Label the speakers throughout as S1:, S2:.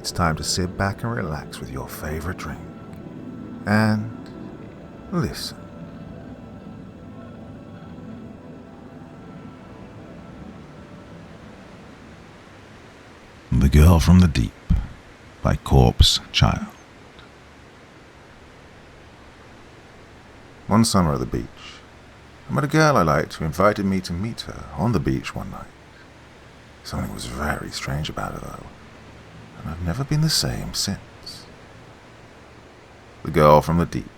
S1: it's time to sit back and relax with your favorite drink. And listen.
S2: The Girl from the Deep by Corpse Child.
S1: One summer at the beach, I met a girl I liked who invited me to meet her on the beach one night. Something was very strange about her, though, and I've never been the same since. The Girl from the Deep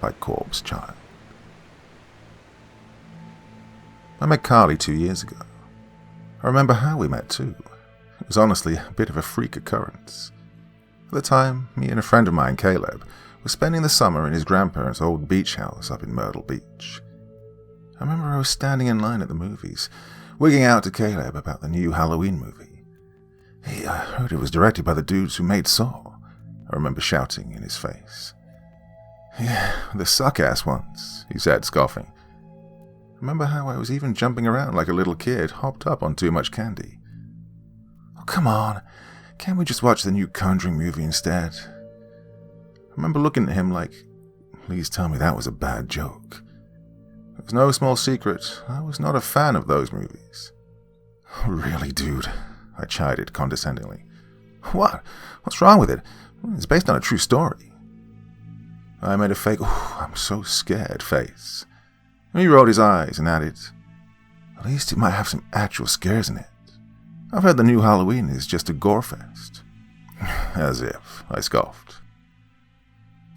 S1: by Corpse Child. I met Carly 2 years ago. I remember how we met, too. It was honestly a bit of a freak occurrence. At the time, me and a friend of mine, Caleb, were spending the summer in his grandparents' old beach house up in Myrtle Beach. I remember I was standing in line at the movies, wigging out to Caleb about the new Halloween movie. Hey, I heard it was directed by the dudes who made Saw, I remember shouting in his face. Yeah, the suck-ass ones, he said, scoffing. Remember how I was even jumping around like a little kid, hopped up on too much candy. Oh, come on, can't we just watch the new Conjuring movie instead? I remember looking at him like, please tell me that was a bad joke. It was no small secret, I was not a fan of those movies. Oh, really, dude, I chided condescendingly. What? What's wrong with it? It's based on a true story. I made a fake, I'm so scared face. He rolled his eyes and added, at least it might have some actual scares in it. I've heard the new Halloween is just a gore fest. As if, I scoffed.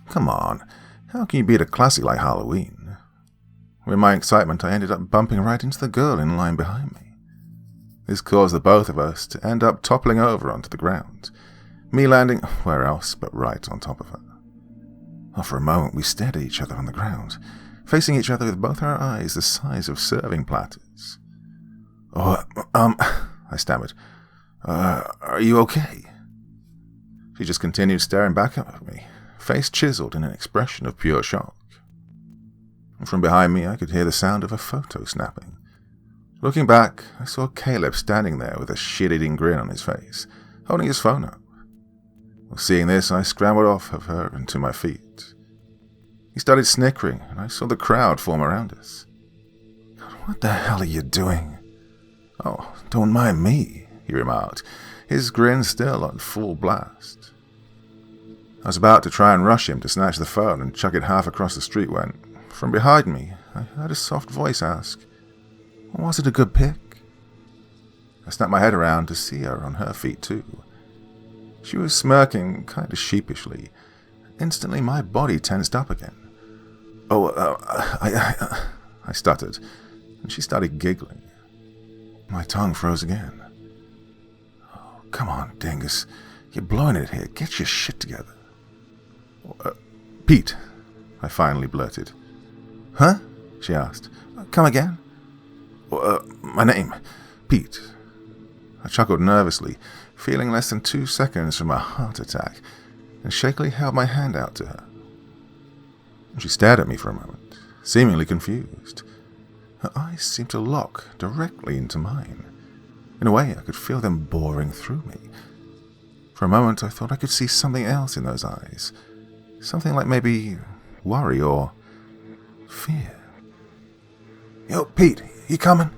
S1: Come on, how can you beat a classic like Halloween? In my excitement, I ended up bumping right into the girl in line behind me. This caused the both of us to end up toppling over onto the ground, me landing where else but right on top of her. For a moment, we stared at each other on the ground, facing each other with both our eyes the size of serving platters. I stammered. Are you okay? She just continued staring back at me, face chiseled in an expression of pure shock. From behind me, I could hear the sound of a photo snapping. Looking back, I saw Caleb standing there with a shit-eating grin on his face, holding his phone up. Seeing this, I scrambled off of her and to my feet. He started snickering, and I saw the crowd form around us. What the hell are you doing? Oh, don't mind me, he remarked, his grin still on full blast. I was about to try and rush him to snatch the phone and chuck it half across the street when, from behind me, I heard a soft voice ask, was it a good pick? I snapped my head around to see her on her feet too. She was smirking kind of sheepishly. Instantly my body tensed up again. I stuttered, and she started giggling. My tongue froze again. Oh, come on, dingus. You're blowing it here. Get your shit together. Pete, I finally blurted. Huh? She asked. Come again? My name, Pete. I chuckled nervously, feeling less than 2 seconds from a heart attack, and shakily held my hand out to her. She stared at me for a moment, seemingly confused. Her eyes seemed to lock directly into mine. In a way, I could feel them boring through me. For a moment, I thought I could see something else in those eyes. Something like maybe worry or fear. Yo, Pete, you coming?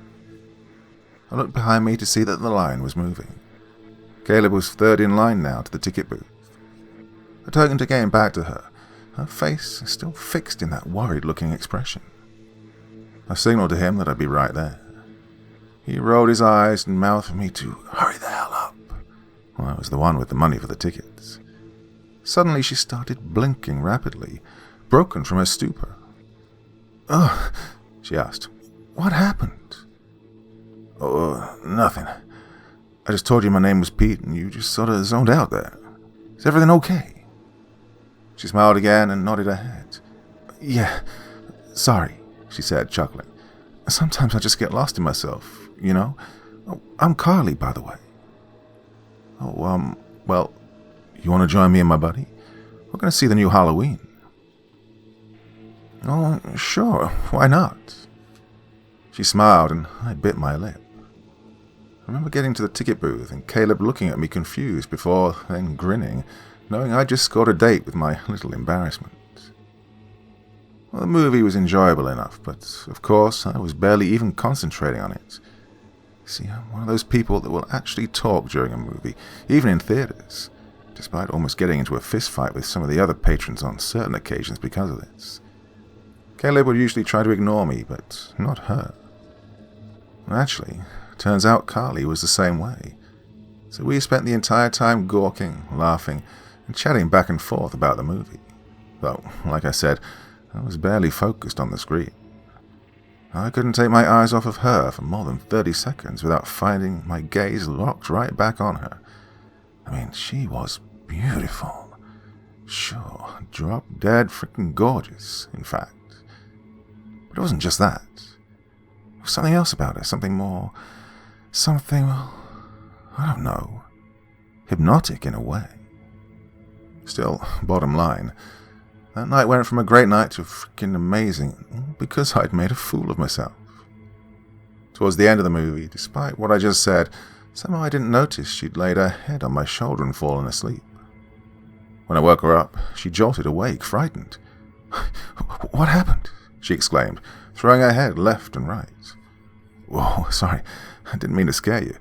S1: I looked behind me to see that the line was moving. Caleb was third in line now to the ticket booth. I turned again back to her, her face still fixed in that worried-looking expression. I signaled to him that I'd be right there. He rolled his eyes and mouthed for me to hurry the hell up. Well, I was the one with the money for the tickets. Suddenly she started blinking rapidly, broken from her stupor. Oh, she asked, what happened? Oh, nothing. I just told you my name was Pete and you just sort of zoned out there. Is everything okay? She smiled again and nodded her head. Yeah, sorry, she said, chuckling. Sometimes I just get lost in myself, you know? Oh, I'm Carly, by the way. Oh, well, you want to join me and my buddy? We're going to see the new Halloween. Oh, sure, why not? She smiled and I bit my lip. I remember getting to the ticket booth and Caleb looking at me confused before then grinning, knowing I'd just scored a date with my little embarrassment. Well, the movie was enjoyable enough, but of course I was barely even concentrating on it. See, I'm one of those people that will actually talk during a movie, even in theaters, despite almost getting into a fist fight with some of the other patrons on certain occasions because of this. Caleb would usually try to ignore me, but not her. Actually, turns out Carly was the same way. So we spent the entire time gawking, laughing, and chatting back and forth about the movie. Though, like I said, I was barely focused on the screen. I couldn't take my eyes off of her for more than 30 seconds without finding my gaze locked right back on her. I mean, she was beautiful. Sure, drop-dead freaking gorgeous, in fact. But it wasn't just that. There was something else about her, something more... something, well, I don't know. Hypnotic in a way. Still, bottom line, that night went from a great night to freaking amazing because I'd made a fool of myself. Towards the end of the movie, despite what I just said, somehow I didn't notice she'd laid her head on my shoulder and fallen asleep. When I woke her up, she jolted awake, frightened. "What happened?" she exclaimed, throwing her head left and right. "Whoa, sorry, I didn't mean to scare you.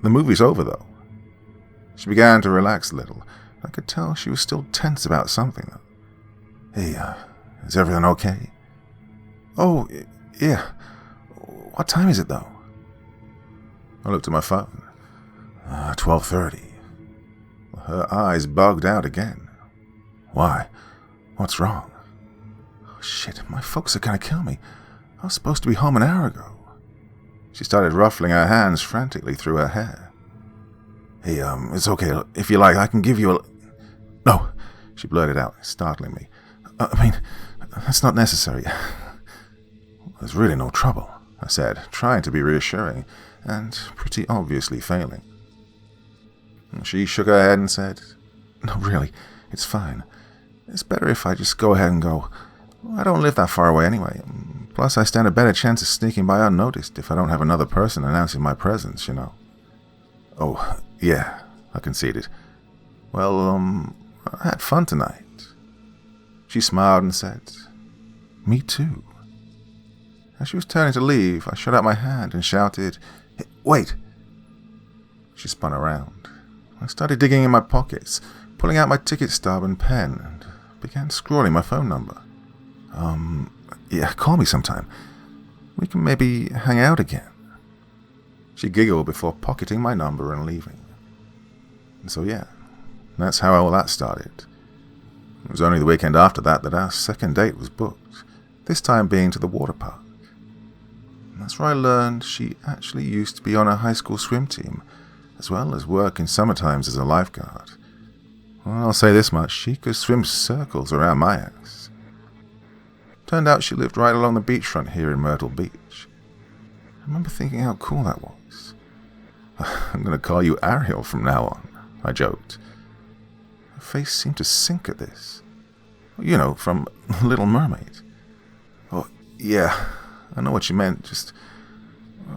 S1: The movie's over, though." She began to relax a little. I could tell she was still tense about something, though. "Hey, is everything okay?" "Oh, yeah. What time is it, though?" I looked at my phone. 12:30. Her eyes bugged out again. "Why? What's wrong?" "Oh, shit, my folks are gonna kill me. I was supposed to be home an hour ago." She started ruffling her hands frantically through her hair. "Hey, it's okay. If you like, I can give you a..." "No," she blurted out, startling me. "I mean, that's not necessary. There's really no trouble," I said, trying to be reassuring, and pretty obviously failing. She shook her head and said, "No, really, it's fine. It's better if I just go ahead and go. I don't live that far away anyway. Plus, I stand a better chance of sneaking by unnoticed if I don't have another person announcing my presence, you know." "Oh, yeah," I conceded. "Well, I had fun tonight." She smiled and said, "Me too." As she was turning to leave, I shot out my hand and shouted, "Hey, wait!" She spun around. I started digging in my pockets, pulling out my ticket stub and pen, and began scrawling my phone number. Yeah, call me sometime. We can maybe hang out again." She giggled before pocketing my number and leaving. And so yeah, that's how all that started. It was only the weekend after that our second date was booked, this time being to the water park. And that's where I learned she actually used to be on a high school swim team, as well as work in summertimes as a lifeguard. Well, I'll say this much, she could swim circles around my ass. Turned out she lived right along the beachfront here in Myrtle Beach. I remember thinking how cool that was. "I'm going to call you Ariel from now on," I joked. Her face seemed to sink at this. "You know, from Little Mermaid." "Oh, yeah, I know what you meant, just...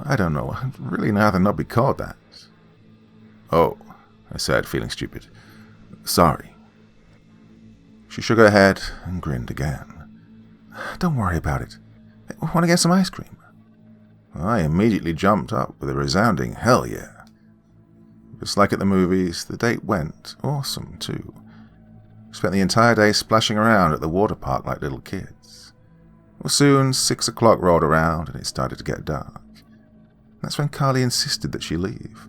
S1: I don't know, I'd really rather not be called that." "Oh," I said, feeling stupid. "Sorry." She shook her head and grinned again. "Don't worry about it. Want to get some ice cream?" I immediately jumped up with a resounding hell yeah. Just like at the movies, the date went awesome too. We spent the entire day splashing around at the water park like little kids. Well, soon 6 o'clock rolled around and it started to get dark. That's when Carly insisted that she leave.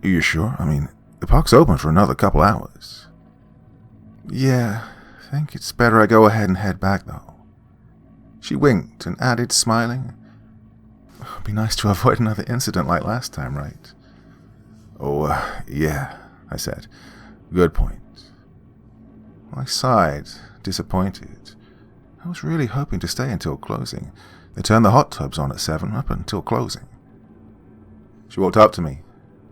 S1: "Are you sure? I mean, the park's open for another couple hours." "Yeah, I think it's better I go ahead and head back, though." She winked and added, smiling, "It'd be nice to avoid another incident like last time, right?" "Oh, yeah," I said. "Good point." I sighed, disappointed. I was really hoping to stay until closing. They turned the hot tubs on at 7 up until closing. She walked up to me,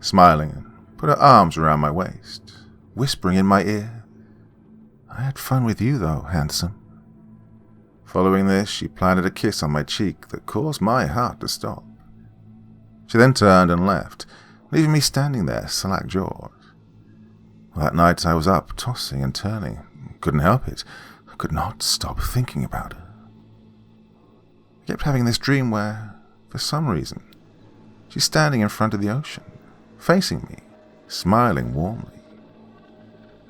S1: smiling, and put her arms around my waist, whispering in my ear, "I had fun with you, though, handsome." Following this, she planted a kiss on my cheek that caused my heart to stop. She then turned and left, leaving me standing there, slack-jawed. That night I was up, tossing and turning. Couldn't help it. I could not stop thinking about her. I kept having this dream where, for some reason, she's standing in front of the ocean, facing me, smiling warmly.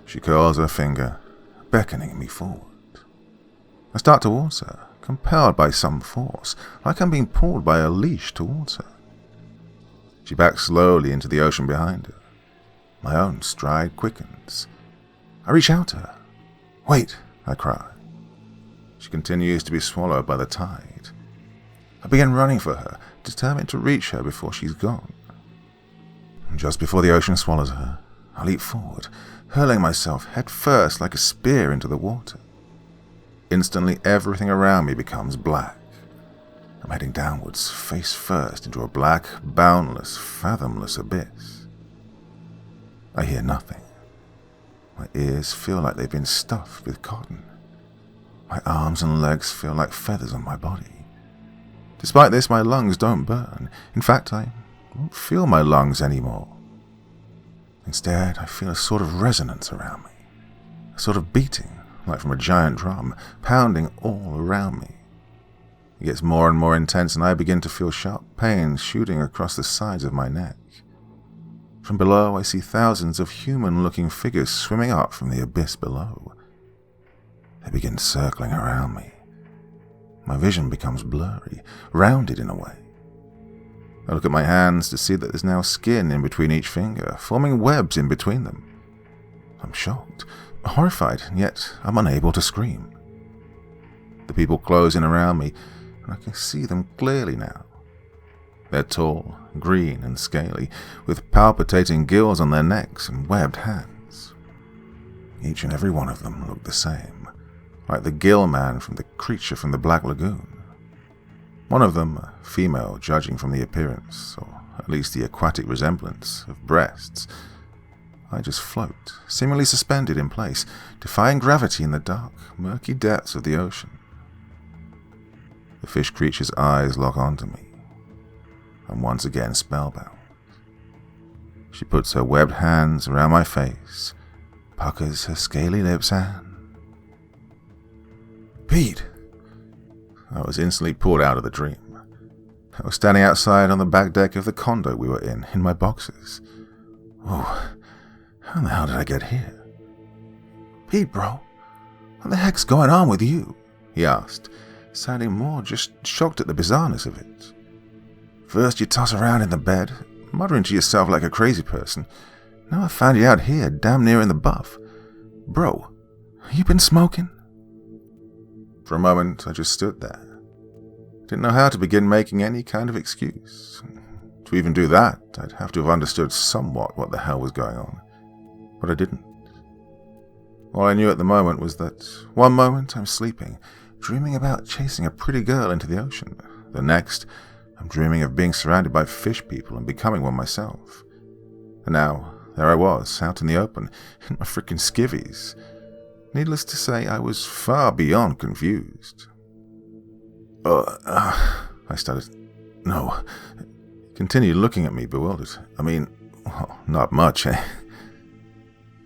S1: She curls her finger, beckoning me forward. I start towards her, compelled by some force, like I'm being pulled by a leash towards her. She backs slowly into the ocean behind her. My own stride quickens. I reach out to her. "Wait," I cry. She continues to be swallowed by the tide. I begin running for her, determined to reach her before she's gone. Just before the ocean swallows her, I leap forward, hurling myself head first like a spear into the water. Instantly, everything around me becomes black. I'm heading downwards, face first, into a black, boundless, fathomless abyss. I hear nothing. My ears feel like they've been stuffed with cotton. My arms and legs feel like feathers on my body. Despite this, my lungs don't burn. In fact, I don't feel my lungs anymore. Instead, I feel a sort of resonance around me, a sort of beating, like from a giant drum, pounding all around me. It gets more and more intense, and I begin to feel sharp pains shooting across the sides of my neck. From below, I see thousands of human-looking figures swimming up from the abyss below. They begin circling around me. My vision becomes blurry, rounded in a way. I look at my hands to see that there's now skin in between each finger, forming webs in between them. I'm shocked, horrified, and yet I'm unable to scream. The people close in around me, and I can see them clearly now. They're tall, green and scaly, with palpitating gills on their necks and webbed hands. Each and every one of them look the same, like the gill man from the creature from the Black Lagoon. One of them, a female, judging from the appearance, or at least the aquatic resemblance, of breasts. I just float, seemingly suspended in place, defying gravity in the dark, murky depths of the ocean. The fish creature's eyes lock onto me. I'm once again spellbound. She puts her webbed hands around my face, puckers her scaly lips, and... Pete! I was instantly pulled out of the dream. I was standing outside on the back deck of the condo we were in my boxers. Oh, how the hell did I get here? Pete, bro, what the heck's going on with you? He asked, sounding more just shocked at the bizarreness of it. First you toss around in the bed, muttering to yourself like a crazy person. Now I found you out here, damn near in the buff. Bro, you been smoking? For a moment, I just stood there. Didn't know how to begin making any kind of excuse. To even do that, I'd have to have understood somewhat what the hell was going on. But I didn't. All I knew at the moment was that one moment I'm sleeping, dreaming about chasing a pretty girl into the ocean. The next, I'm dreaming of being surrounded by fish people and becoming one myself. And now, there I was, out in the open, in my frickin' skivvies. Needless to say, I was far beyond confused. I stuttered. No. He continued looking at me, bewildered. I mean, well, not much, eh?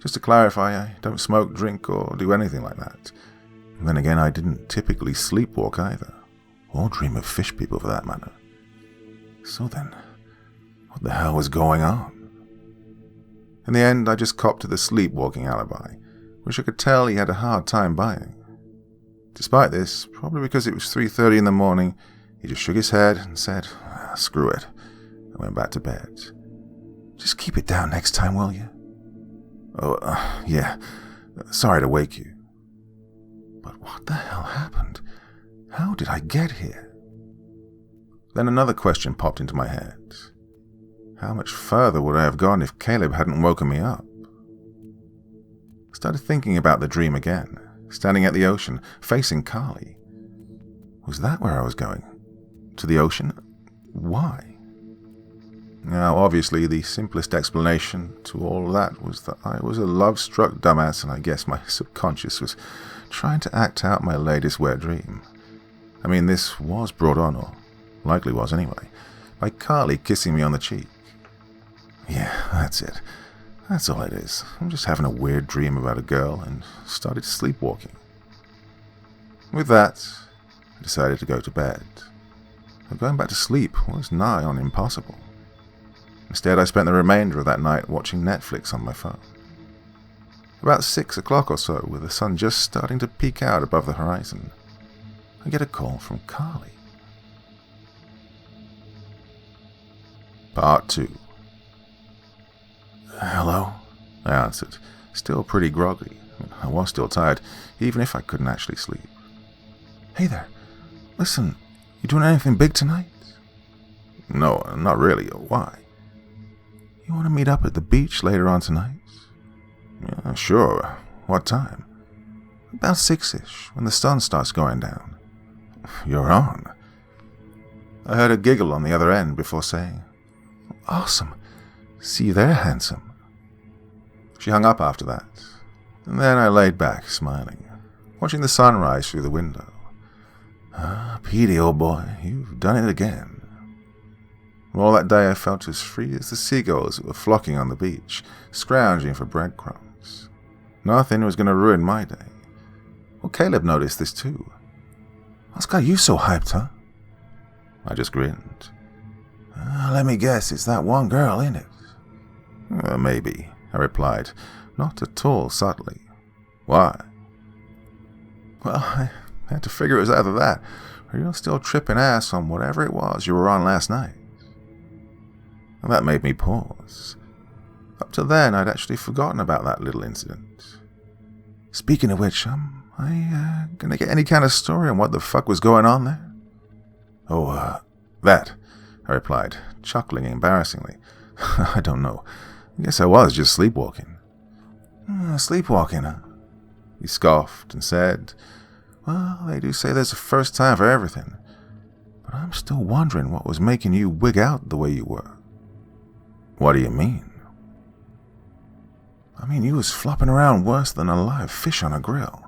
S1: Just to clarify, I don't smoke, drink, or do anything like that. And then again, I didn't typically sleepwalk either, or dream of fish people for that matter. So then, what the hell was going on? In the end, I just copped to the sleepwalking alibi, which I could tell he had a hard time buying. Despite this, probably because it was 3:30 in the morning, he just shook his head and said, screw it, and went back to bed. Just keep it down next time, will you? Oh, yeah, sorry to wake you. But what the hell happened? How did I get here? Then another question popped into my head. How much further would I have gone if Caleb hadn't woken me up? I started thinking about the dream again, standing at the ocean, facing Carly. Was that where I was going? To the ocean? Why? Now, obviously, the simplest explanation to all of that was that I was a love-struck dumbass, and I guess my subconscious was trying to act out my latest wet dream. I mean, this was brought on, or likely was anyway, by Carly kissing me on the cheek. Yeah, that's it. That's all it is. I'm just having a weird dream about a girl and started sleepwalking. With that, I decided to go to bed. But going back to sleep was nigh on impossible. Instead, I spent the remainder of that night watching Netflix on my phone. About 6 o'clock or so, with the sun just starting to peek out above the horizon, I get a call from Carly. Part 2. Hello? I answered, still pretty groggy. I was still tired, even if I couldn't actually sleep. Hey there. Listen, you doing anything big tonight? No, not really. Why? You want to meet up at the beach later on tonight? Yeah, sure. What time? About 6-ish, when the sun starts going down. You're on. I heard a giggle on the other end before saying, Awesome. See you there, handsome. She hung up after that, and then I laid back, smiling, watching the sunrise through the window. Ah, Petey, old boy, you've done it again. All that day I felt as free as the seagulls that were flocking on the beach, scrounging for breadcrumbs. Nothing was going to ruin my day. Well, Caleb noticed this too. What's got you so hyped, huh? I just grinned. Let me guess, it's that one girl, ain't it? Maybe, I replied, not at all subtly. Why? Well, I had to figure it was either that, or you're still tripping ass on whatever it was you were on last night. Well, that made me pause. Up to then, I'd actually forgotten about that little incident. Speaking of which, I gonna get any kind of story on what the fuck was going on there? Oh, that, I replied, chuckling embarrassingly. I don't know. I guess I was just sleepwalking. Sleepwalking, huh? He scoffed and said, Well, they do say there's a first time for everything. But I'm still wondering what was making you wig out the way you were. What do you mean? I mean, you was flopping around worse than a live fish on a grill.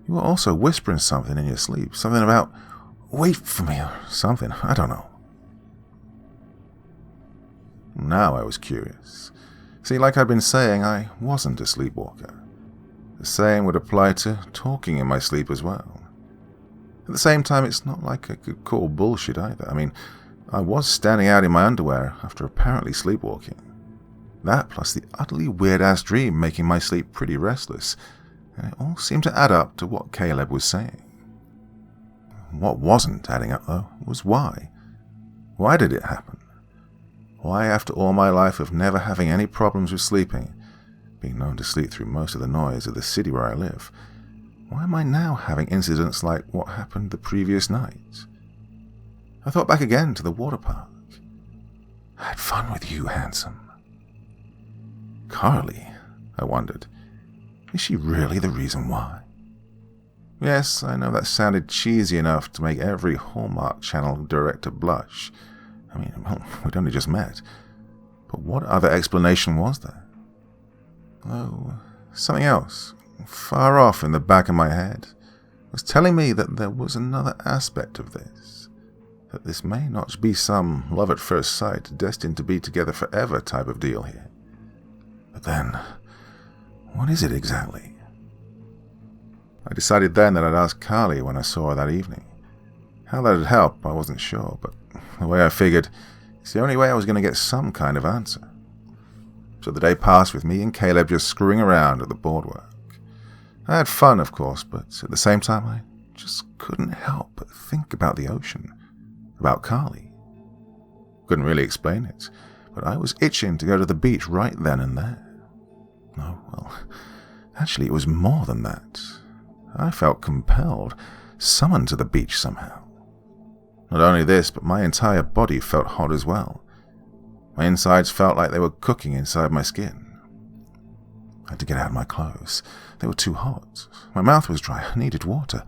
S1: You were also whispering something in your sleep, something about, wait for me or something, I don't know. Now I was curious. See, like I'd been saying, I wasn't a sleepwalker. The same would apply to talking in my sleep as well. At the same time, it's not like I could call bullshit either. I mean, I was standing out in my underwear after apparently sleepwalking. That plus the utterly weird-ass dream making my sleep pretty restless, and it all seemed to add up to what Caleb was saying. What wasn't adding up, though, was why. Why did it happen? Why, after all my life of never having any problems with sleeping, being known to sleep through most of the noise of the city where I live, why am I now having incidents like what happened the previous night? I thought back again to the water park. I had fun with you, handsome. Carly, I wondered. Is she really the reason why? Yes, I know that sounded cheesy enough to make every Hallmark Channel director blush. I mean, well, we'd only just met. But what other explanation was there? Oh, something else, far off in the back of my head, was telling me that there was another aspect of this. That this may not be some love at first sight, destined to be together forever type of deal here. But then, what is it exactly? I decided then that I'd ask Carly when I saw her that evening. How that'd help, I wasn't sure, but the way I figured, it's the only way I was going to get some kind of answer. So the day passed with me and Caleb just screwing around at the boardwalk. I had fun, of course, but at the same time I just couldn't help but think about the ocean, about Carly. Couldn't really explain it, but I was itching to go to the beach right then and there. Oh, well, actually it was more than that. I felt compelled, summoned to the beach somehow. Not only this, but my entire body felt hot as well. My insides felt like they were cooking inside my skin. I had to get out of my clothes. They were too hot. My mouth was dry. I needed water.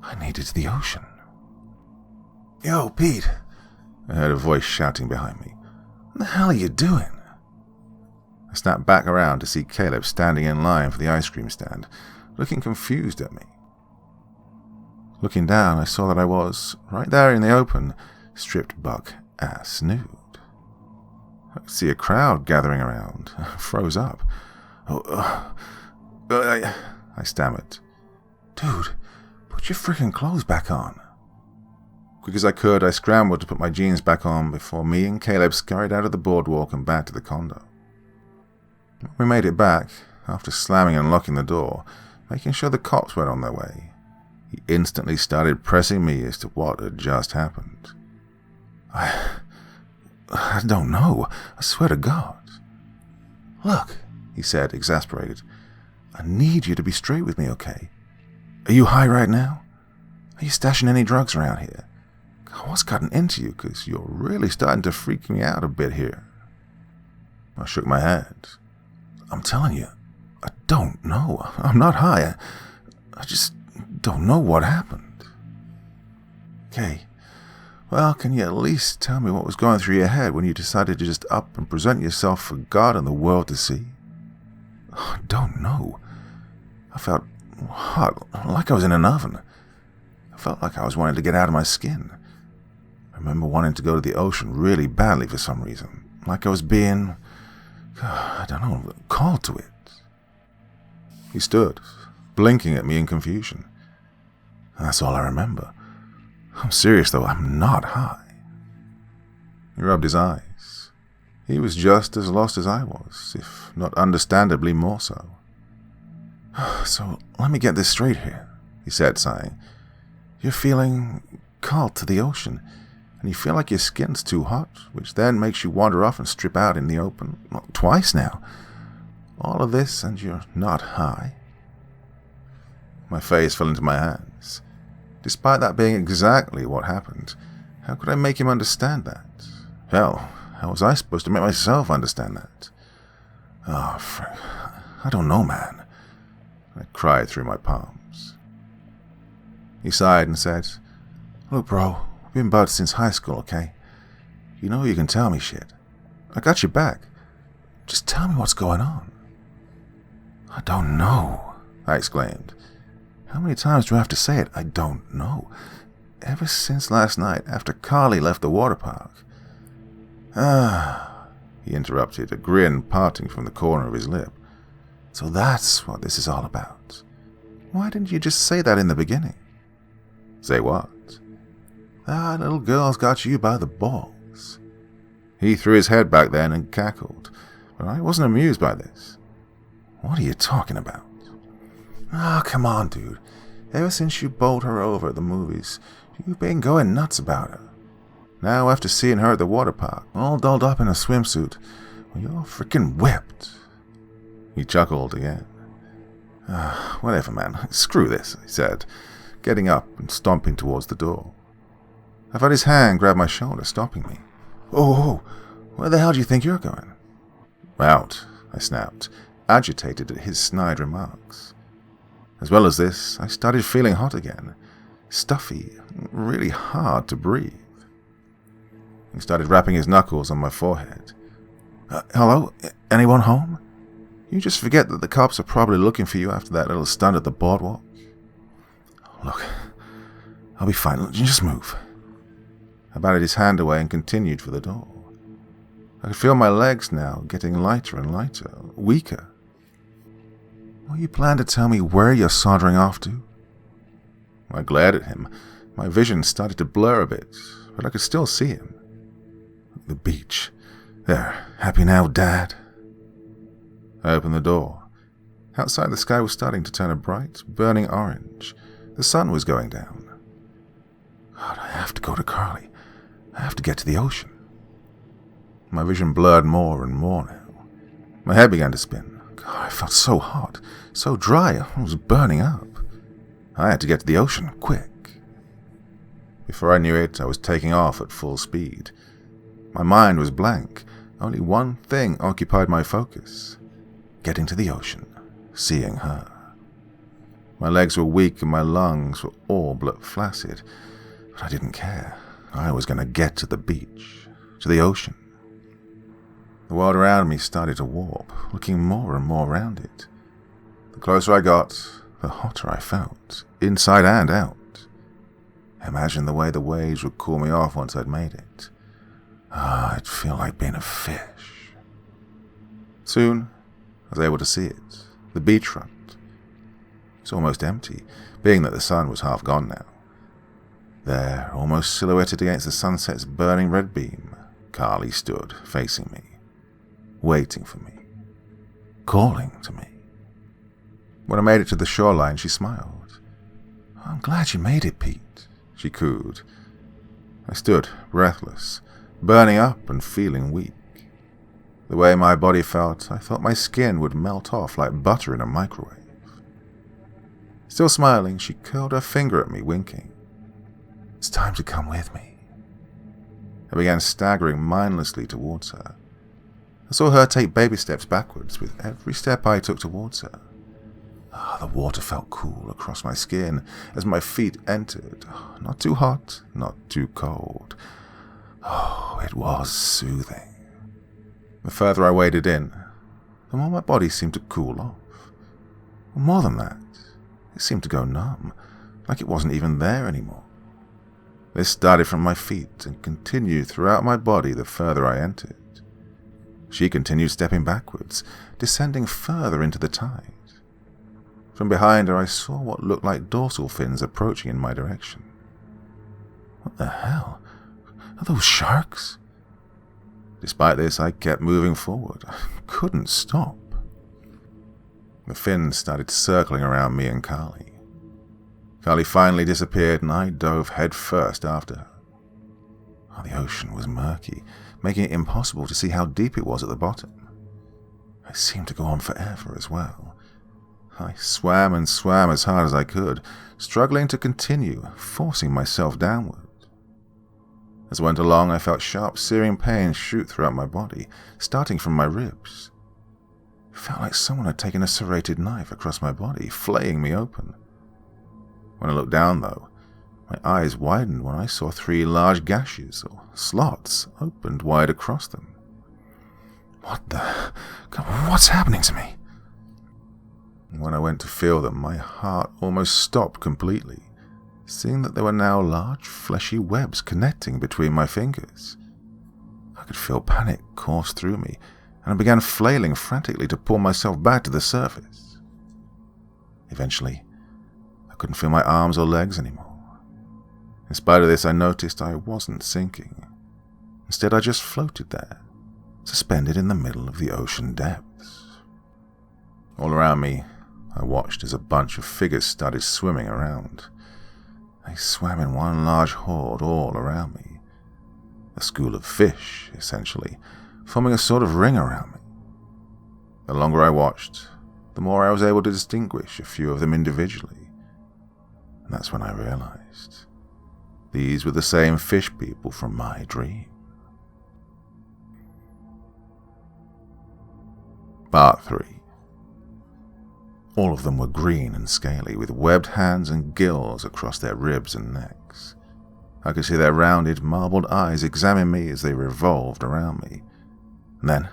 S1: I needed the ocean. Yo, Pete, I heard a voice shouting behind me. What the hell are you doing? I snapped back around to see Caleb standing in line for the ice cream stand, looking confused at me. Looking down, I saw that I was, right there in the open, stripped buck ass nude. I could see a crowd gathering around. I froze up. I stammered. Dude, put your freaking clothes back on. Quick as I could, I scrambled to put my jeans back on before me and Caleb scurried out of the boardwalk and back to the condo. We made it back, after slamming and locking the door, making sure the cops weren't on their way. He instantly started pressing me as to what had just happened. I don't know. I swear to God. Look, he said, exasperated. I need you to be straight with me, okay? Are you high right now? Are you stashing any drugs around here? What's gotten into you? Because you're really starting to freak me out a bit here. I shook my head. I'm telling you, I don't know. I'm not high. I just don't know what happened. Okay. Well, can you at least tell me what was going through your head when you decided to just up and present yourself for God and the world to see? I don't know. I felt hot, like I was in an oven. I felt like I was wanting to get out of my skin. I remember wanting to go to the ocean really badly for some reason, like I was being, I don't know, called to it. He stood, blinking at me in confusion. That's all I remember. I'm serious, though, I'm not high. He rubbed his eyes. He was just as lost as I was, if not understandably more so. So, let me get this straight here, he said, sighing. You're feeling called to the ocean, and you feel like your skin's too hot, which then makes you wander off and strip out in the open. Well, twice now. All of this, and you're not high. My face fell into my hands. Despite that being exactly what happened, how could I make him understand that? Hell, how was I supposed to make myself understand that? Oh, frick. I don't know, man. I cried through my palms. He sighed and said, Look, bro, we've been buds since high school, okay? You know you can tell me shit. I got your back. Just tell me what's going on. I don't know, I exclaimed. How many times do I have to say it? I don't know. Ever since last night, after Carly left the water park. He interrupted, a grin parting from the corner of his lip. So that's what this is all about. Why didn't you just say that in the beginning? Say what? That little girl's got you by the balls. He threw his head back then and cackled, but I wasn't amused by this. What are you talking about? Come on, dude. Ever since you bowled her over at the movies, you've been going nuts about her. Now, after seeing her at the water park, all dolled up in a swimsuit, well, you're freaking whipped. He chuckled again. Whatever, man. Screw this, he said, getting up and stomping towards the door. I felt his hand grab my shoulder, stopping me. Oh, where the hell do you think you're going? Out, I snapped, agitated at his snide remarks. As well as this, I started feeling hot again, stuffy, really hard to breathe. He started rapping his knuckles on my forehead. Hello? Anyone home? You just forget that the cops are probably looking for you after that little stunt at the boardwalk. Look, I'll be fine. Just move. I batted his hand away and continued for the door. I could feel my legs now getting lighter and lighter, weaker. Well, you plan to tell me where you're sauntering off to? I glared at him. My vision started to blur a bit, but I could still see him. The beach. There, happy now, Dad? I opened the door. Outside, the sky was starting to turn a bright, burning orange. The sun was going down. God, I have to go to Carly. I have to get to the ocean. My vision blurred more and more now. My head began to spin. God, I felt so hot, so dry, I was burning up. I had to get to the ocean, quick. Before I knew it, I was taking off at full speed. My mind was blank. Only one thing occupied my focus. Getting to the ocean, seeing her. My legs were weak and my lungs were all but flaccid, but I didn't care. I was going to get to the beach, to the ocean. The world around me started to warp, looking more and more rounded. The closer I got, the hotter I felt, inside and out. Imagine the way the waves would cool me off once I'd made it. It'd feel like being a fish. Soon, I was able to see it, the beachfront. It's almost empty, being that the sun was half gone now. There, almost silhouetted against the sunset's burning red beam, Carly stood, facing me, waiting for me, calling to me. When I made it to the shoreline, she smiled. "I'm glad you made it, Pete," she cooed. I stood, breathless, burning up and feeling weak. The way my body felt, I thought my skin would melt off like butter in a microwave. Still smiling, she curled her finger at me, winking. "It's time to come with me." I began staggering mindlessly towards her. I saw her take baby steps backwards with every step I took towards her. The water felt cool across my skin as my feet entered. Not too hot, not too cold. It was soothing. The further I waded in, the more my body seemed to cool off. More than that, it seemed to go numb, like it wasn't even there anymore. This started from my feet and continued throughout my body the further I entered. She continued stepping backwards, descending further into the tide. From behind her, I saw what looked like dorsal fins approaching in my direction. What the hell? Are those sharks? Despite this, I kept moving forward. I couldn't stop. The fins started circling around me and Carly. Carly finally disappeared, and I dove headfirst after her. The ocean was murky, making it impossible to see how deep it was at the bottom. It seemed to go on forever as well. I swam and swam as hard as I could, struggling to continue, forcing myself downward. As I went along, I felt sharp, searing pains shoot throughout my body, starting from my ribs. It felt like someone had taken a serrated knife across my body, flaying me open. When I looked down, though, my eyes widened when I saw 3 large gashes, or slots, opened wide across them. What's happening to me? When I went to feel them, my heart almost stopped completely, seeing that there were now large, fleshy webs connecting between my fingers. I could feel panic course through me, and I began flailing frantically to pull myself back to the surface. Eventually, I couldn't feel my arms or legs anymore. In spite of this, I noticed I wasn't sinking. Instead, I just floated there, suspended in the middle of the ocean depths. All around me, I watched as a bunch of figures started swimming around. They swam in one large horde all around me. A school of fish, essentially, forming a sort of ring around me. The longer I watched, the more I was able to distinguish a few of them individually. And that's when I realized these were the same fish people from my dream. Part 3. All of them were green and scaly, with webbed hands and gills across their ribs and necks. I could see their rounded, marbled eyes examine me as they revolved around me. And then,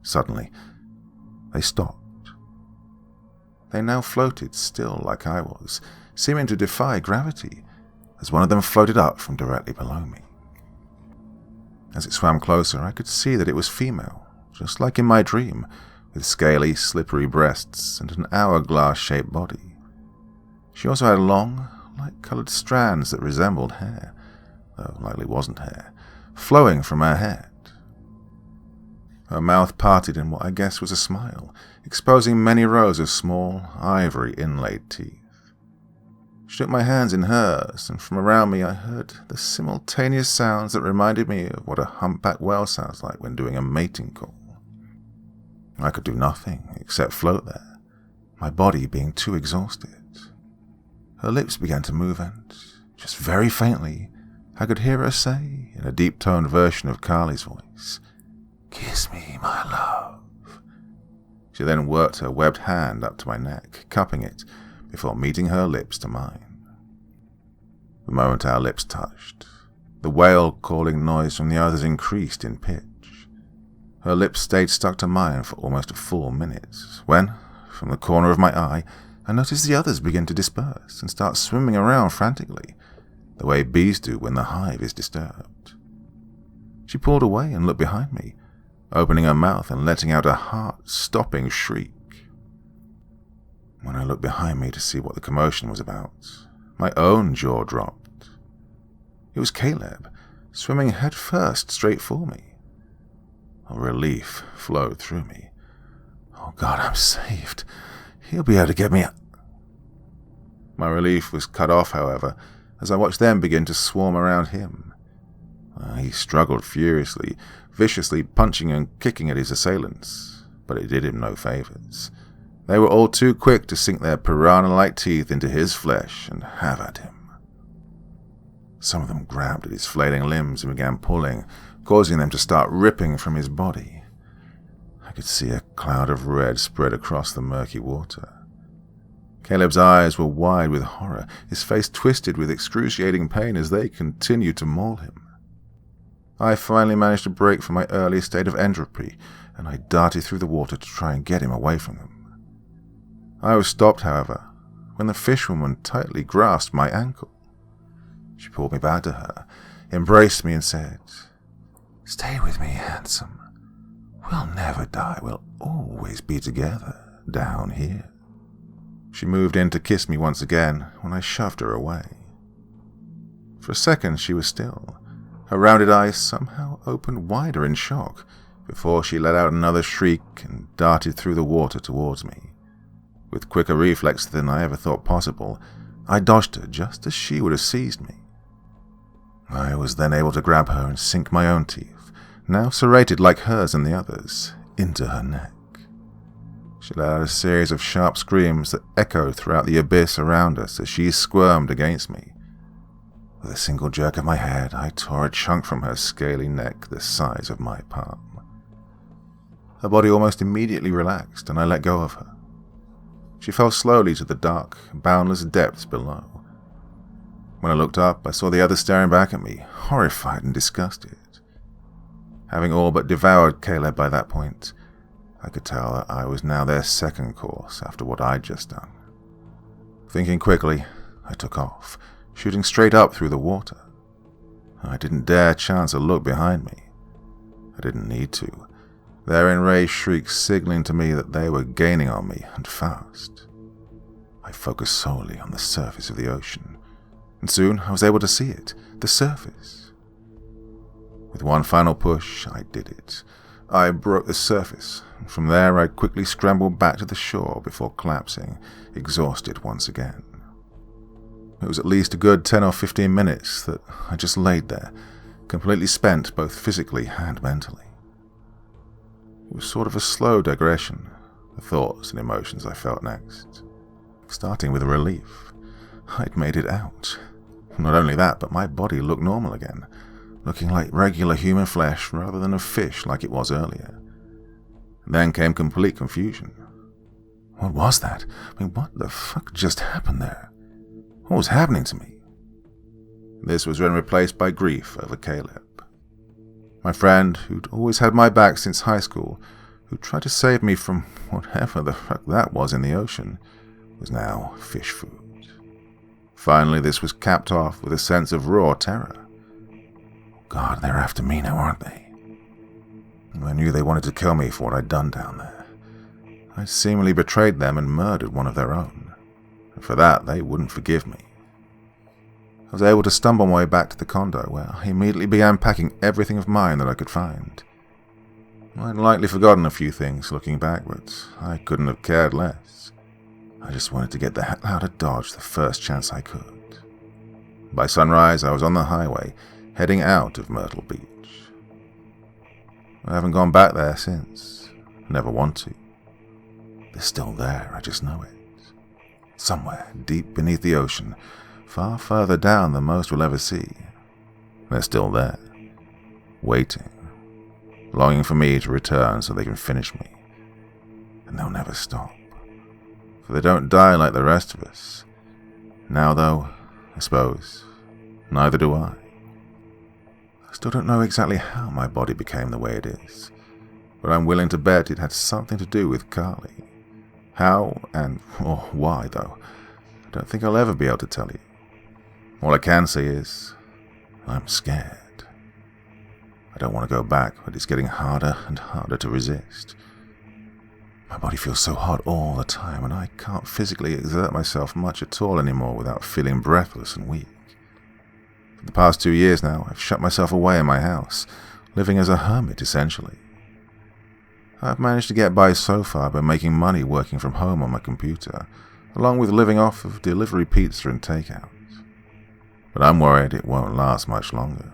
S1: suddenly, they stopped. They now floated still like I was, seeming to defy gravity, as one of them floated up from directly below me. As it swam closer, I could see that it was female, just like in my dream, with scaly, slippery breasts and an hourglass-shaped body. She also had long, light-colored strands that resembled hair, though likely wasn't hair, flowing from her head. Her mouth parted in what I guess was a smile, exposing many rows of small, ivory-inlaid teeth. She took my hands in hers, and from around me I heard the simultaneous sounds that reminded me of what a humpback whale sounds like when doing a mating call. I could do nothing except float there, my body being too exhausted. Her lips began to move and, just very faintly, I could hear her say, in a deep-toned version of Carly's voice, "Kiss me, my love." She then worked her webbed hand up to my neck, cupping it, before meeting her lips to mine. The moment our lips touched, the whale-calling noise from the others increased in pitch. Her lips stayed stuck to mine for almost a full minute, when, from the corner of my eye, I noticed the others begin to disperse and start swimming around frantically, the way bees do when the hive is disturbed. She pulled away and looked behind me, opening her mouth and letting out a heart-stopping shriek. When I looked behind me to see what the commotion was about, my own jaw dropped. It was Caleb, swimming head-first straight for me. A relief flowed through me. Oh God, I'm saved. He'll be able to get me out. My relief was cut off, however, as I watched them begin to swarm around him. He struggled furiously, viciously punching and kicking at his assailants, but it did him no favors. They were all too quick to sink their piranha-like teeth into his flesh and have at him. Some of them grabbed at his flailing limbs and began pulling, causing them to start ripping from his body. I could see a cloud of red spread across the murky water. Caleb's eyes were wide with horror, his face twisted with excruciating pain as they continued to maul him. I finally managed to break from my early state of entropy, and I darted through the water to try and get him away from them. I was stopped, however, when the fishwoman tightly grasped my ankle. She pulled me back to her, embraced me, and said, "Stay with me, handsome. We'll never die. We'll always be together down here." She moved in to kiss me once again when I shoved her away. For a second she was still, her rounded eyes somehow opened wider in shock before she let out another shriek and darted through the water towards me. With quicker reflex than I ever thought possible, I dodged her just as she would have seized me. I was then able to grab her and sink my own teeth, now serrated like hers and the others, into her neck. She let out a series of sharp screams that echoed throughout the abyss around us as she squirmed against me. With a single jerk of my head, I tore a chunk from her scaly neck the size of my palm. Her body almost immediately relaxed, and I let go of her. She fell slowly to the dark, boundless depths below. When I looked up, I saw the others staring back at me, horrified and disgusted. Having all but devoured Caleb by that point, I could tell that I was now their second course after what I'd just done. Thinking quickly, I took off, shooting straight up through the water. I didn't dare chance a look behind me. I didn't need to, their enraged shrieks signaling to me that they were gaining on me, and fast. I focused solely on the surface of the ocean, and soon I was able to see it, the surface. With one final push, I did it. I broke the surface, and from there I quickly scrambled back to the shore before collapsing, exhausted once again. It was at least a good 10 or 15 minutes that I just laid there, completely spent both physically and mentally. It was sort of a slow digression, the thoughts and emotions I felt next. Starting with relief. I'd made it out. Not only that, but my body looked normal again, looking like regular human flesh rather than of fish like it was earlier. Then came complete confusion. What was that? I mean, what the fuck just happened there? What was happening to me? This was then replaced by grief over Caleb. My friend, who'd always had my back since high school, who tried to save me from whatever the fuck that was in the ocean, was now fish food. Finally, this was capped off with a sense of raw terror. God, they're after me now, aren't they? I knew they wanted to kill me for what I'd done down there. I'd seemingly betrayed them and murdered one of their own, and for that they wouldn't forgive me. I was able to stumble my way back to the condo, where I immediately began packing everything of mine that I could find. I'd likely forgotten a few things looking back, but I couldn't have cared less. I just wanted to get the hell out of Dodge the first chance I could. By sunrise, I was on the highway, heading out of Myrtle Beach. I haven't gone back there since. Never want to. They're still there, I just know it. Somewhere deep beneath the ocean, far further down than most will ever see. They're still there, waiting, longing for me to return so they can finish me. And they'll never stop, for they don't die like the rest of us. Now, though, I suppose, neither do I. I still don't know exactly how my body became the way it is, but I'm willing to bet it had something to do with Carly. How and or why, though, I don't think I'll ever be able to tell you. All I can say is, I'm scared. I don't want to go back, but it's getting harder and harder to resist. My body feels so hot all the time, and I can't physically exert myself much at all anymore without feeling breathless and weak. For the past 2 years now, I've shut myself away in my house, living as a hermit essentially. I've managed to get by so far by making money working from home on my computer, along with living off of delivery pizza and takeout. But I'm worried it won't last much longer.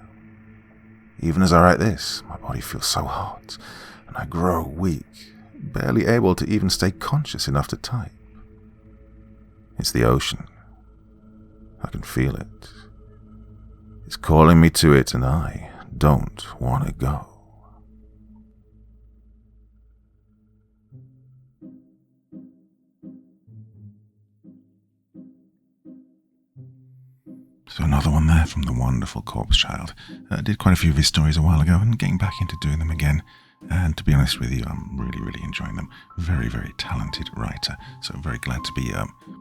S1: Even as I write this, my body feels so hot, and I grow weak, barely able to even stay conscious enough to type. It's the ocean. I can feel it. It's calling me to it, and I don't want to go.
S2: So another one there from the wonderful Corpse Child. Did quite a few of his stories a while ago and getting back into doing them again. And to be honest with you, I'm really, really enjoying them. Very, very talented writer. So I'm very glad to be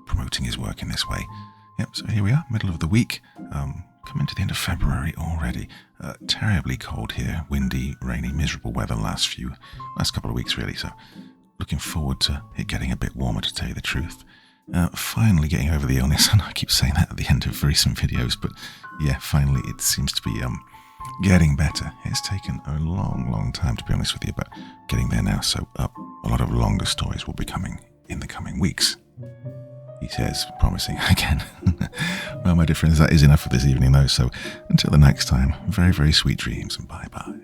S2: promoting his work in this way. Yep, so here we are, middle of the week. Coming to the end of February already. Terribly cold here. Windy, rainy, miserable weather last couple of weeks really. So looking forward to it getting a bit warmer, to tell you the truth. Finally getting over the illness, and I keep saying that at the end of recent videos, but yeah, finally it seems to be getting better. It's taken a long, long time, to be honest with you, but getting there now, so a lot of longer stories will be coming in the coming weeks. He says, promising again. Well, my dear friends, that is enough for this evening though, so until the next time, very, very sweet dreams, and bye-bye.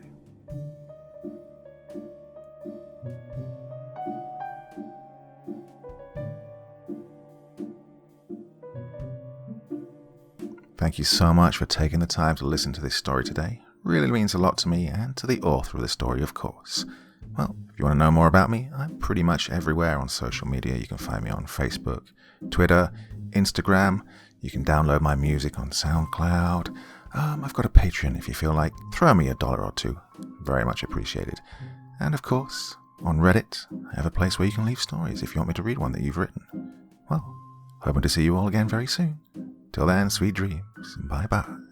S1: Thank you so much for taking the time to listen to this story today. Really means a lot to me and to the author of the story, of course. Well, if you want to know more about me, I'm pretty much everywhere on social media. You can find me on Facebook, Twitter, Instagram. You can download my music on SoundCloud. I've got a Patreon if you feel like. Throw me $1 or $2. Very much appreciated. And of course, on Reddit, I have a place where you can leave stories if you want me to read one that you've written. Well, hoping to see you all again very soon. Till then, sweet dreams. Bye-bye.